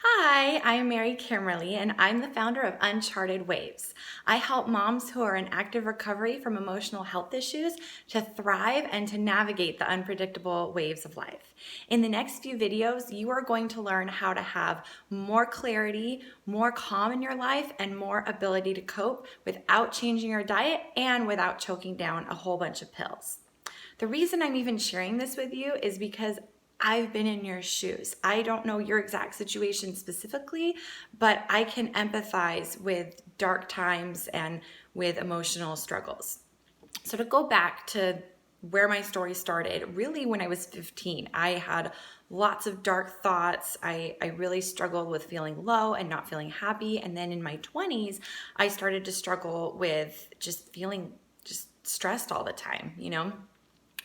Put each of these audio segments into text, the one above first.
Hi, I'm Mary Kimberly, and I'm the founder of Uncharted Waves. I help moms who are in active recovery from emotional health issues to thrive and to navigate the unpredictable waves of life. In the next few videos, you are going to learn how to have more clarity, more calm in your life, and more ability to cope without changing your diet and without choking down a whole bunch of pills. The reason I'm even sharing this with you is because I've been in your shoes. I don't know your exact situation specifically, but I can empathize with dark times and with emotional struggles. So to go back to where my story started, really when I was 15, I had lots of dark thoughts. I really struggled with feeling low and not feeling happy. And then in my 20s, I started to struggle with just feeling just stressed all the time.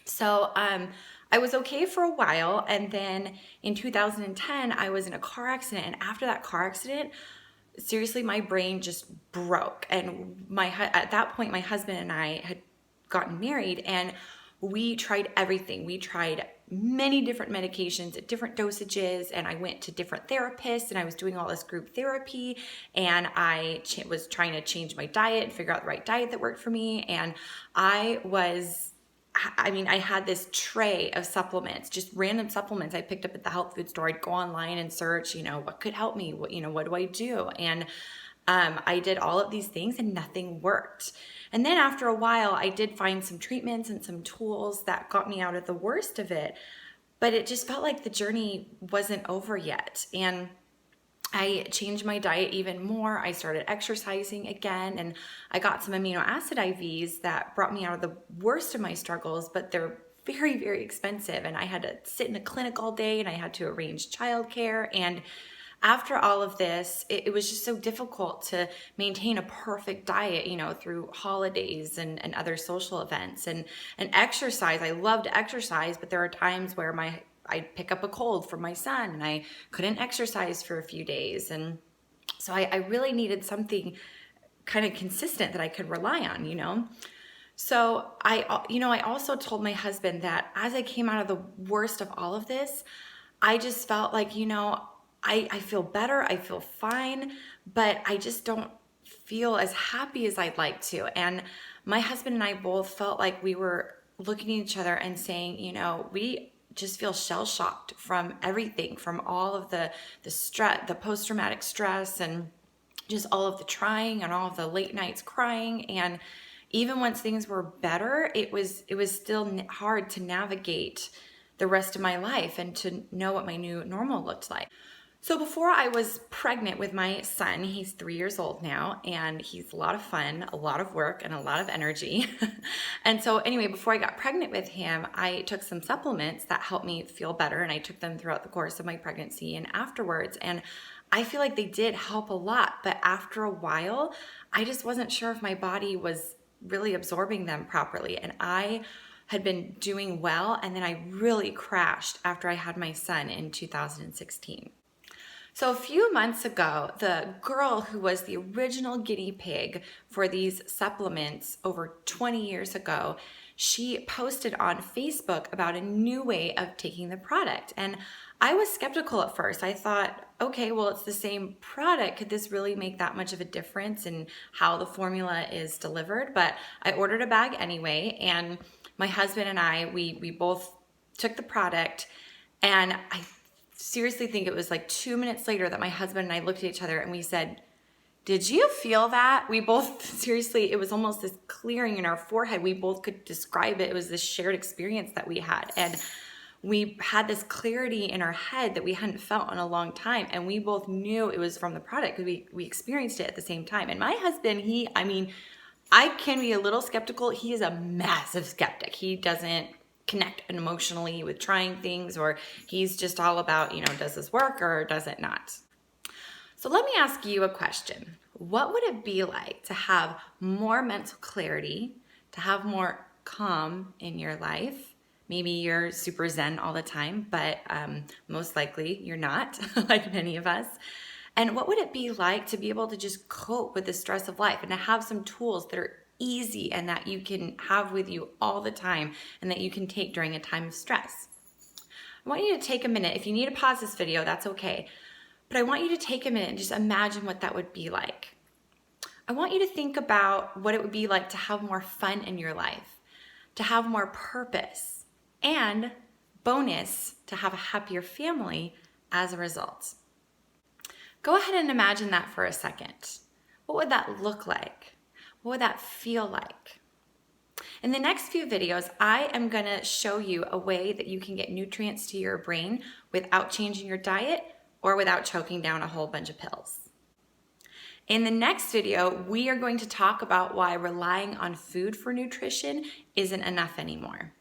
So I was okay for a while, and then in 2010, I was in a car accident, and after that car accident, seriously, my brain just broke. And at that point, my husband and I had gotten married, and we tried everything. We tried many different medications at different dosages, and I went to different therapists, and I was doing all this group therapy, and I was trying to change my diet and figure out the right diet that worked for me. And I had this tray of supplements, just random supplements I picked up at the health food store. I'd go online and search, what could help me? What do I do? And I did all of these things and nothing worked. And then after a while, I did find some treatments and some tools that got me out of the worst of it. But it just felt like the journey wasn't over yet. And I changed my diet even more. I started exercising again, and I got some amino acid IVs that brought me out of the worst of my struggles, but they're very, very expensive. And I had to sit in a clinic all day, and I had to arrange childcare. And after all of this, it was just so difficult to maintain a perfect diet, through holidays and other social events and exercise. I love to exercise, but there are times where I'd pick up a cold from my son and I couldn't exercise for a few days. And so I really needed something kind of consistent that I could rely on. So I also told my husband that as I came out of the worst of all of this, I just felt like, I feel better, I feel fine, but I just don't feel as happy as I'd like to. And my husband and I both felt like we were looking at each other and saying, we just feel shell shocked from everything, from all of the stress, the post-traumatic stress, and just all of the trying and all of the late nights crying. And even once things were better, it was still hard to navigate the rest of my life and to know what my new normal looked like. So before I was pregnant with my son, he's 3 years old now, and he's a lot of fun, a lot of work, and a lot of energy. And so anyway, before I got pregnant with him, I took some supplements that helped me feel better, and I took them throughout the course of my pregnancy and afterwards. And I feel like they did help a lot, but after a while, I just wasn't sure if my body was really absorbing them properly. And I had been doing well, and then I really crashed after I had my son in 2016. So a few months ago, the girl who was the original guinea pig for these supplements over 20 years ago, she posted on Facebook about a new way of taking the product. And I was skeptical at first. I thought, okay, well, it's the same product. Could this really make that much of a difference in how the formula is delivered? But I ordered a bag anyway, and my husband and I, we both took the product, and I seriously think it was like 2 minutes later that my husband and I looked at each other and we said, "Did you feel that?" We both, seriously, it was almost this clearing in our forehead. We both could describe it. It was this shared experience that we had. And we had this clarity in our head that we hadn't felt in a long time. And we both knew it was from the product because we experienced it at the same time. And my husband, I can be a little skeptical. He is a massive skeptic. He doesn't connect emotionally with trying things, or he's just all about, does this work or does it not? So let me ask you a question. What would it be like to have more mental clarity, to have more calm in your life? Maybe you're super zen all the time, but most likely you're not, like many of us. And what would it be like to be able to just cope with the stress of life and to have some tools that are easy and that you can have with you all the time and that you can take during a time of stress? I want you to take a minute. If you need to pause this video, that's okay. But I want you to take a minute and just imagine what that would be like. I want you to think about what it would be like to have more fun in your life, to have more purpose, and bonus, to have a happier family as a result. Go ahead and imagine that for a second. What would that look like? What would that feel like? In the next few videos, I am going to show you a way that you can get nutrients to your brain without changing your diet or without choking down a whole bunch of pills. In the next video, we are going to talk about why relying on food for nutrition isn't enough anymore.